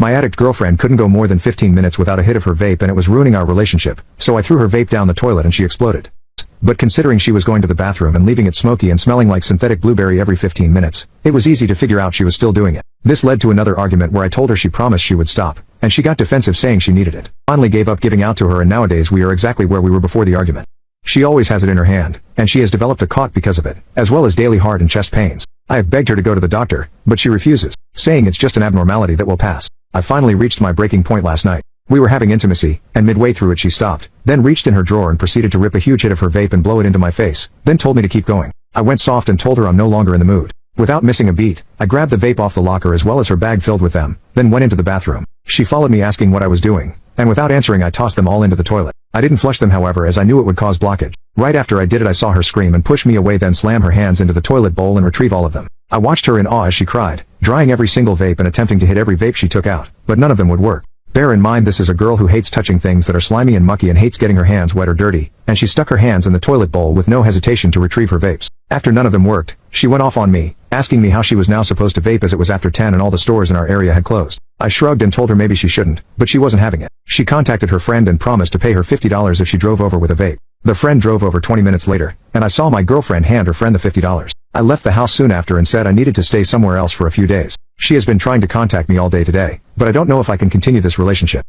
My addict girlfriend couldn't go more than 15 minutes without a hit of her vape and it was ruining our relationship, so I threw her vape down the toilet and she exploded. But considering she was going to the bathroom and leaving it smoky and smelling like synthetic blueberry every 15 minutes, it was easy to figure out she was still doing it. This led to another argument where I told her she promised she would stop, and she got defensive saying she needed it. Finally gave up giving out to her and nowadays we are exactly where we were before the argument. She always has it in her hand, and she has developed a cot because of it, as well as daily heart and chest pains. I have begged her to go to the doctor, but she refuses, saying it's just an abnormality that will pass. I finally reached my breaking point last night. We were having intimacy, and midway through it she stopped, then reached in her drawer and proceeded to rip a huge hit of her vape and blow it into my face, then told me to keep going. I went soft and told her I'm no longer in the mood. Without missing a beat, I grabbed the vape off the locker as well as her bag filled with them, then went into the bathroom. She followed me asking what I was doing, and without answering I tossed them all into the toilet. I didn't flush them however as I knew it would cause blockage. Right after I did it I saw her scream and push me away then slam her hands into the toilet bowl and retrieve all of them. I watched her in awe as she cried, drying every single vape and attempting to hit every vape she took out, but none of them would work. Bear in mind this is a girl who hates touching things that are slimy and mucky and hates getting her hands wet or dirty, and she stuck her hands in the toilet bowl with no hesitation to retrieve her vapes. After none of them worked, she went off on me, asking me how she was now supposed to vape as it was after 10 and all the stores in our area had closed. I shrugged and told her maybe she shouldn't, but she wasn't having it. She contacted her friend and promised to pay her $50 if she drove over with a vape. The friend drove over 20 minutes later, and I saw my girlfriend hand her friend the $50. I left the house soon after and said I needed to stay somewhere else for a few days. She has been trying to contact me all day today, but I don't know if I can continue this relationship.